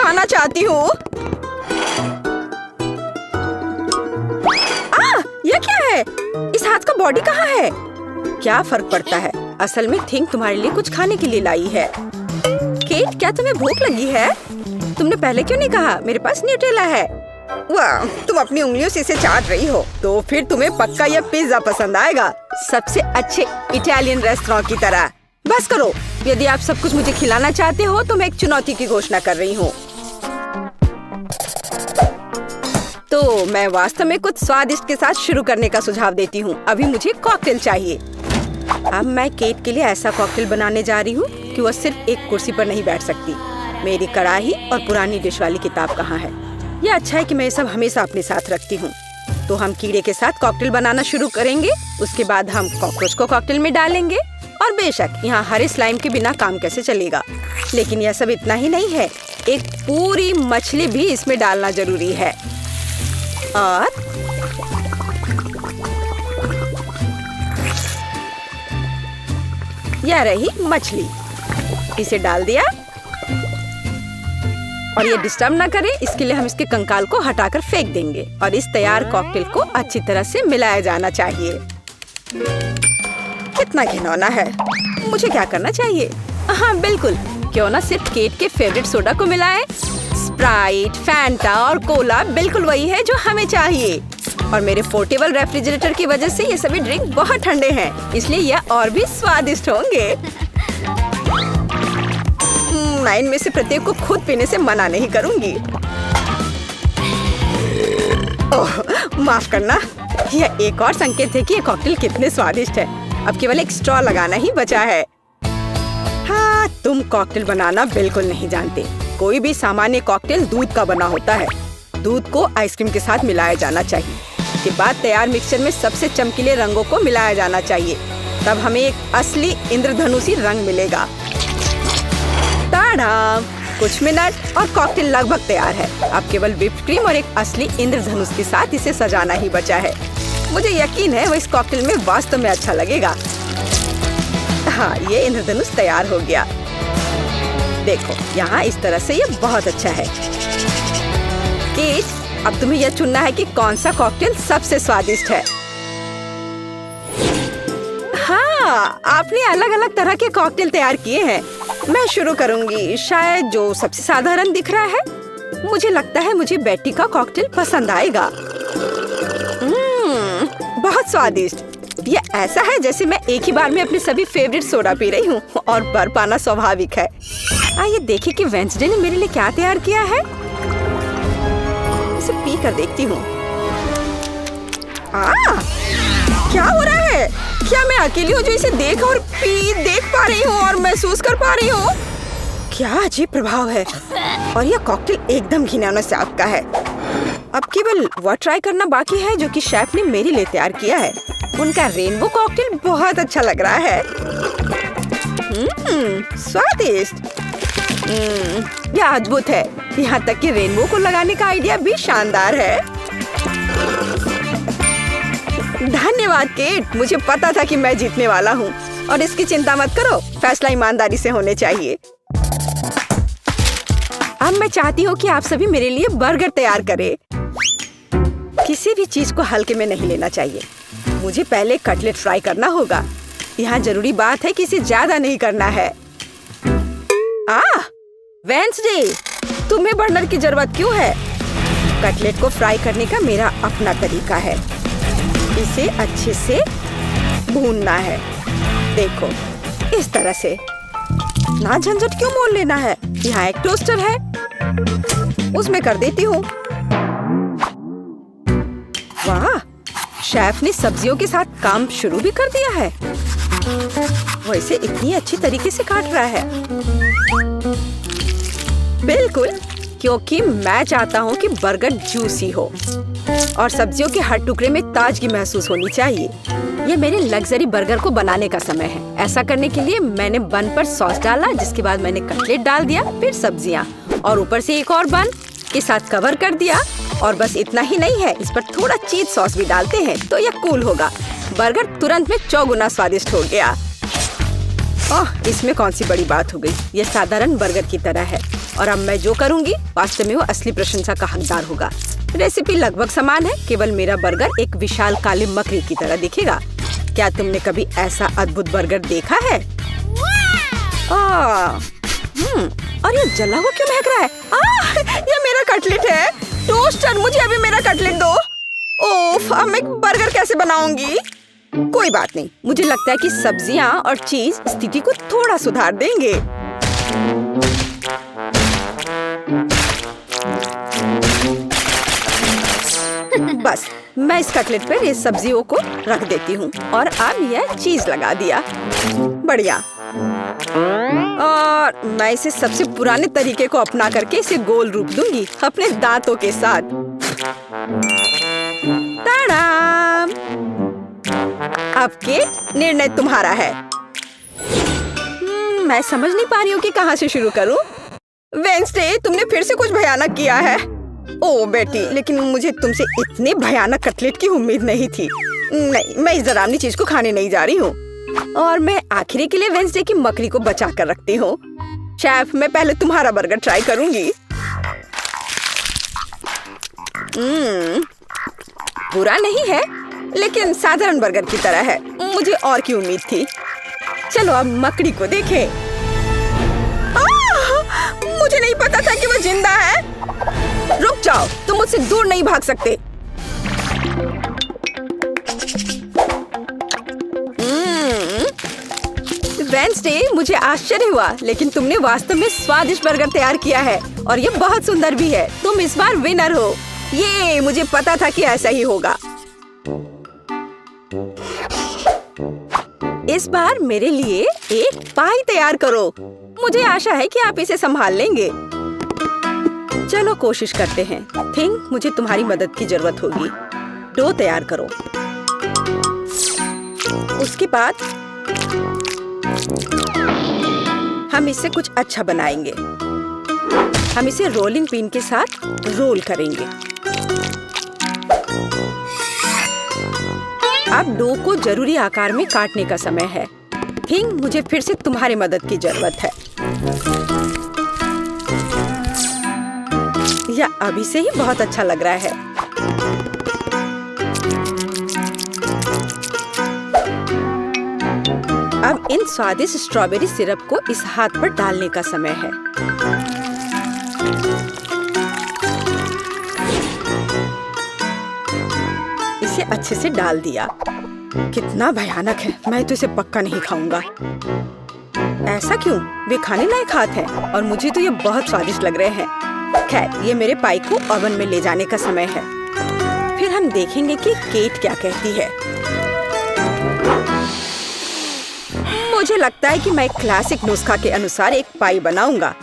खाना चाहती हूँ। यह क्या है? इस हाथ का बॉडी कहाँ है? क्या फर्क पड़ता है? असल में थिंक तुम्हारे लिए कुछ खाने के लिए लाई है। केट, क्या तुम्हें भूख लगी है? तुमने पहले क्यों नहीं कहा? मेरे पास न्यूट्रेला है। वाह, तुम अपनी उंगलियों से इसे चाट रही हो, तो फिर तुम्हें पक्का यह पिज्जा पसंद आएगा, सबसे अच्छे इटालियन रेस्टोरेंट की तरह। बस करो, यदि आप सब कुछ मुझे खिलाना चाहते हो तो मैं एक चुनौती की घोषणा कर रही हूँ। तो मैं वास्तव में कुछ स्वादिष्ट के साथ शुरू करने का सुझाव देती हूँ। अभी मुझे कॉकटेल चाहिए। अब मैं केट के लिए ऐसा कॉकटेल बनाने जा रही हूँ कि वह सिर्फ एक कुर्सी पर नहीं बैठ सकती। मेरी कढ़ाई और पुरानी डिश वाली किताब कहाँ है? यह अच्छा है कि मैं ये सब हमेशा अपने साथ रखती हूँ। तो हम कीड़े के साथ कॉकटेल बनाना शुरू करेंगे। उसके बाद हम कॉकरोच को कॉकटेल में डालेंगे। और बेशक यहाँ हरे स्लाइम के बिना काम कैसे चलेगा। लेकिन यह सब इतना ही नहीं है, एक पूरी मछली भी इसमें डालना जरूरी है। और यह रही मछली, इसे डाल दिया। और ये डिस्टर्ब ना करे, इसके लिए हम इसके कंकाल को हटाकर फेंक देंगे। और इस तैयार कॉकटेल को अच्छी तरह से मिलाया जाना चाहिए। कितना घिनौना है। मुझे क्या करना चाहिए? हाँ बिल्कुल, क्यों ना सिर्फ केट के फेवरेट सोडा को मिलाएं। स्प्राइट, फैंटा और कोला बिल्कुल वही है जो हमें चाहिए। और मेरे पोर्टेबल रेफ्रिजरेटर की वजह से ये सभी ड्रिंक बहुत ठंडे हैं, इसलिए यह और भी स्वादिष्ट होंगे। मैं इनमें से प्रत्येक को खुद पीने से मना नहीं करूंगी। ओह, माफ करना। यह एक और संकेत है कि ये कॉकटेल कितने स्वादिष्ट है। अब केवल एक स्ट्रॉ लगाना ही बचा है। हाँ, तुम कॉकटेल बनाना बिल्कुल नहीं जानते। कोई भी सामान्य कॉकटेल दूध का बना होता है। दूध को आइसक्रीम के साथ मिलाया जाना चाहिए। के बाद तैयार मिक्सचर में सबसे चमकीले रंगों को मिलाया जाना चाहिए। तब हमें एक असली इंद्रधनुषी रंग मिलेगा। टाडा! कुछ मिनट और कॉकटेल लगभग तैयार है। अब केवल व्हिप्ड क्रीम और एक असली इंद्रधनुष के साथ इसे सजाना ही बचा है। मुझे यकीन है वो इस कॉकटेल में वास्तव में अच्छा लगेगा। हाँ, ये इंद्रधनुष तैयार हो गया। देखो, यहाँ इस तरह से ये बहुत अच्छा है। केट, अब तुम्हें यह चुनना है कि कौन सा कॉकटेल सबसे स्वादिष्ट है। हाँ, आपने अलग अलग तरह के कॉकटेल तैयार किए हैं। मैं शुरू करूंगी, शायद जो सबसे साधारण दिख रहा है। मुझे लगता है मुझे बेटी का कॉकटेल पसंद आएगा। बहुत स्वादिष्ट। यह ऐसा है जैसे मैं एक ही बार में अपने सभी फेवरेट सोडा पी रही हूँ। और बर्फ पाना स्वाभाविक है। आइए देखें कि वेंसडे ने मेरे लिए क्या तैयार किया है। इसे पी कर देखती हूँ। क्या हो रहा है? क्या मैं अकेली हूँ जो इसे देख पा रही हूँ और महसूस कर पा रही हूँ? क्या अजीब प्रभाव है। और यह कॉकटेल एकदम घिनौना स्वाद का है। अब केवल वह ट्राई करना बाकी है जो कि शेफ ने मेरे लिए तैयार किया है। उनका रेनबो कॉकटेल बहुत अच्छा लग रहा है। स्वादिष्ट। यह अद्भुत है। यहाँ तक कि रेनबो को लगाने का आइडिया भी शानदार है। धन्यवाद केट, मुझे पता था कि मैं जीतने वाला हूँ। और इसकी चिंता मत करो, फैसला ईमानदारी से होने चाहिए। अब मैं चाहती हूँ कि आप सभी मेरे लिए बर्गर तैयार करें। किसी भी चीज को हल्के में नहीं लेना चाहिए। मुझे पहले कटलेट फ्राई करना होगा। यहाँ जरूरी बात है कि इसे ज्यादा नहीं करना है। वेंसडे, तुम्हें बर्नर की जरूरत क्यों है? कटलेट को फ्राई करने का मेरा अपना तरीका है। इसे अच्छे से भूनना है। देखो, इस तरह से। ना झंझट क्यों मोल लेना है? यहाँ एक टोस्टर है, उसमें कर देती हूँ। वाह, शेफ ने सब्जियों के साथ काम शुरू भी कर दिया है। वो इसे इतनी अच्छी तरीके से काट रहा है। बिल्कुल, क्योंकि मैं चाहता हूँ कि बर्गर जूसी हो और सब्जियों के हर टुकड़े में ताजगी महसूस होनी चाहिए। ये मेरे लग्जरी बर्गर को बनाने का समय है। ऐसा करने के लिए मैंने बन पर सॉस डाला, जिसके बाद मैंने कटलेट डाल दिया, फिर सब्जियां और ऊपर से एक और बन के साथ कवर कर दिया। और बस इतना ही नहीं है, इस पर थोड़ा चीज सॉस भी डालते हैं तो यह कूल होगा। बर्गर तुरंत में 4 गुना स्वादिष्ट हो गया। ओह, इसमें कौन सी बड़ी बात हो गई। यह साधारण बर्गर की तरह है। और अब मैं जो करूँगी वास्तव में वो असली प्रशंसा का हकदार होगा। रेसिपी लगभग समान है, केवल मेरा बर्गर एक विशाल काले मकड़ी की तरह दिखेगा। क्या तुमने कभी ऐसा अद्भुत बर्गर देखा है? और ये जला हुआ क्यों महक रहा है? ये मेरा कटलेट है। टोस्टर, मुझे अभी मेरा कटलेट दो। ओफ, अब मैं बर्गर कैसे बनाऊंगी? कोई बात नहीं, मुझे लगता है कि सब्जियां और चीज स्थिति को थोड़ा सुधार देंगे। बस मैं इस कटलेट पर ये सब्जियों को रख देती हूँ और अब यह चीज लगा दिया। बढ़िया। और मैं इसे सबसे पुराने तरीके को अपना करके इसे गोल रूप दूंगी अपने दांतों के साथ। ताड़ाम! अब के निर्णय तुम्हारा है। मैं समझ नहीं पा रही हूँ कि कहाँ से शुरू करूँ। वेंसडे, तुमने फिर से कुछ भयानक किया है। ओ बेटी, लेकिन मुझे तुमसे इतने भयानक कटलेट की उम्मीद नहीं थी। नहीं, मैं इस डरावनी चीज को खाने नहीं जा रही हूँ। और मैं आखिरी के लिए वेंसडे की मकड़ी को बचा कर रखती हूँ। शेफ, मैं पहले तुम्हारा बर्गर ट्राई करूंगी। बुरा नहीं है, लेकिन साधारण बर्गर की तरह है। मुझे और की उम्मीद थी। चलो अब मकड़ी को देखें। मुझे नहीं पता था कि वो जिंदा है। रुक जाओ, तुम मुझसे दूर नहीं भाग सकते। वेंसडे, मुझे आश्चर्य हुआ, लेकिन तुमने वास्तव में स्वादिष्ट बर्गर तैयार किया है और ये बहुत सुंदर भी है। तुम इस बार विनर हो। ये मुझे पता था कि ऐसा ही होगा। इस बार मेरे लिए एक पाई तैयार करो। मुझे आशा है कि आप इसे संभाल लेंगे। चलो कोशिश करते हैं। थिंक मुझे तुम्हारी मदद की जरूरत होगी। डो तैयार करो। उसके बाद हम इससे कुछ अच्छा बनाएंगे। हम इसे रोलिंग पिन के साथ रोल करेंगे। अब डो को जरूरी आकार में काटने का समय है। थिंक मुझे फिर से तुम्हारी मदद की जरूरत है। यह अभी से ही बहुत अच्छा लग रहा है। अब इन स्वादिष्ट स्ट्रॉबेरी सिरप को इस हाथ पर डालने का समय है। इसे अच्छे से डाल दिया। कितना भयानक है। मैं तो इसे पक्का नहीं खाऊंगा। ऐसा क्यों? वे खाने लायक हाथ हैं और मुझे तो ये बहुत स्वादिष्ट लग रहे हैं। खैर, ये मेरे पाई को ओवन में ले जाने का समय है। फिर हम देखेंगे कि केट क्या कहती है। मुझे लगता है कि मैं क्लासिक नुस्खा के अनुसार एक पाई बनाऊंगा।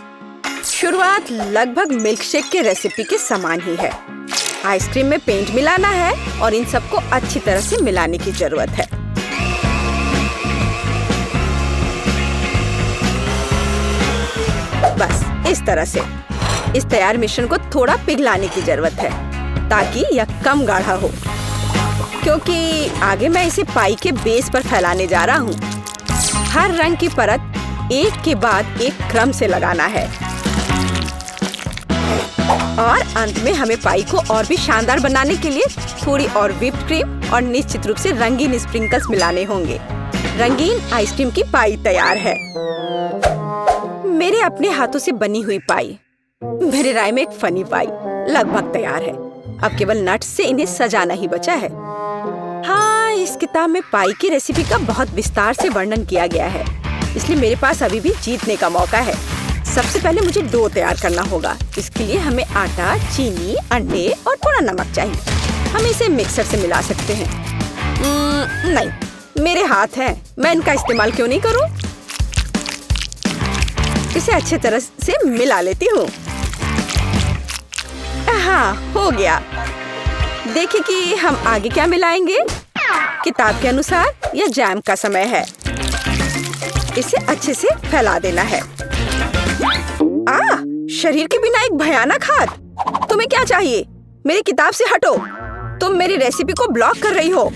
शुरुआत लगभग मिल्कशेक के रेसिपी के समान ही है। आइसक्रीम में पेंट मिलाना है और इन सबको अच्छी तरह से मिलाने की जरूरत है। बस इस तरह से। इस तैयार मिश्रण को थोड़ा पिघलाने की जरूरत है ताकि यह कम गाढ़ा हो, क्योंकि आगे मैं इसे पाई के बेस पर फैलाने जा रहा हूँ। हर रंग की परत एक के बाद एक क्रम से लगाना है और अंत में हमें पाई को और भी शानदार बनाने के लिए थोड़ी और व्हिप्ड क्रीम और निश्चित रूप से रंगीन स्प्रिंकल्स मिलाने होंगे। रंगीन आइसक्रीम की पाई तैयार है। मेरे अपने हाथों से बनी हुई पाई, मेरे राय में एक फनी पाई, लगभग तैयार है। अब केवल नट्स से इन्हें सजाना ही बचा है। हाँ, इस किताब में पाई की रेसिपी का बहुत विस्तार से वर्णन किया गया है, इसलिए मेरे पास अभी भी जीतने का मौका है। सबसे पहले मुझे डो तैयार करना होगा। इसके लिए हमें आटा, चीनी, अंडे और थोड़ा नमक चाहिए। हम इसे मिक्सर से मिला सकते हैं। नहीं, मेरे हाथ हैं, मैं इनका इस्तेमाल क्यों नहीं करूं? इसे अच्छे तरह से मिला लेती हूँ। हाँ, हो गया। देखिए कि हम आगे क्या मिलाएंगे। किताब के अनुसार यह जैम का समय है। इसे अच्छे से फैला देना है। शरीर के बिना एक भयानक हाथ। तुम्हें क्या चाहिए? मेरी किताब से हटो। तुम मेरी रेसिपी को ब्लॉक कर रही हो।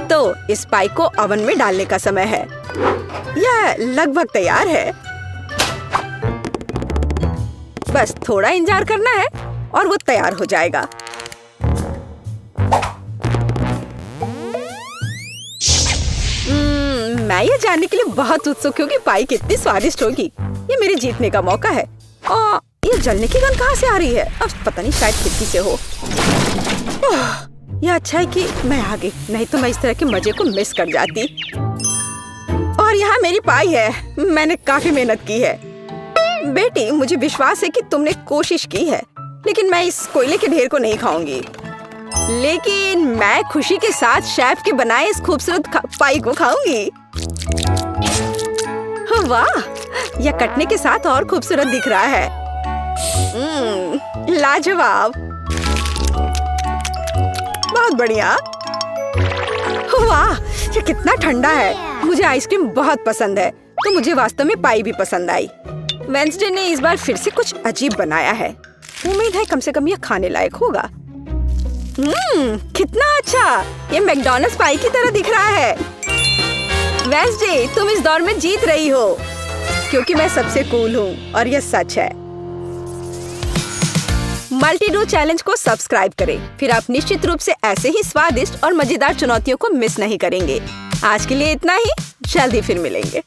तो इस पाई को ओवन में डालने का समय है। यह लगभग तैयार है। बस थोड़ा इंतजार करना है और वो तैयार हो जाएगा। मैं ये जानने के लिए बहुत उत्सुक हूँ कि पाई कितनी स्वादिष्ट होगी। ये मेरे जीतने का मौका है। ये जलने की गंध कहाँ से आ रही है? अब पता नहीं, शायद खिड़की से हो। ये अच्छा है कि मैं आ गई, नहीं तो मैं इस तरह के मजे को मिस कर जाती। और यहाँ मेरी पाई है। मैंने काफी मेहनत की है। बेटी, मुझे विश्वास है कि तुमने कोशिश की है, लेकिन मैं इस कोयले के ढेर को नहीं खाऊंगी। लेकिन मैं खुशी के साथ शेफ के बनाए इस खूबसूरत पाई को खाऊंगी। वाह, यह कटने के साथ और खूबसूरत दिख रहा है। लाजवाब, बहुत बढ़िया। वाह, ये कितना ठंडा है। मुझे आइसक्रीम बहुत पसंद है, तो मुझे वास्तव में पाई भी पसंद आई। वेंसडे ने इस बार फिर से कुछ अजीब बनाया है। उम्मीद है कम से कम यह खाने लायक होगा। कितना अच्छा, ये मैकडॉनल्ड्स पाई की तरह दिख रहा है। वेंसडे, तुम इस दौर में जीत रही हो, क्योंकि मैं सबसे कूल हूँ और यह सच है। मल्टी-डो चैलेंज को सब्सक्राइब करें, फिर आप निश्चित रूप से ऐसे ही स्वादिष्ट और मजेदार चुनौतियों को मिस नहीं करेंगे। आज के लिए इतना ही, जल्दी फिर मिलेंगे।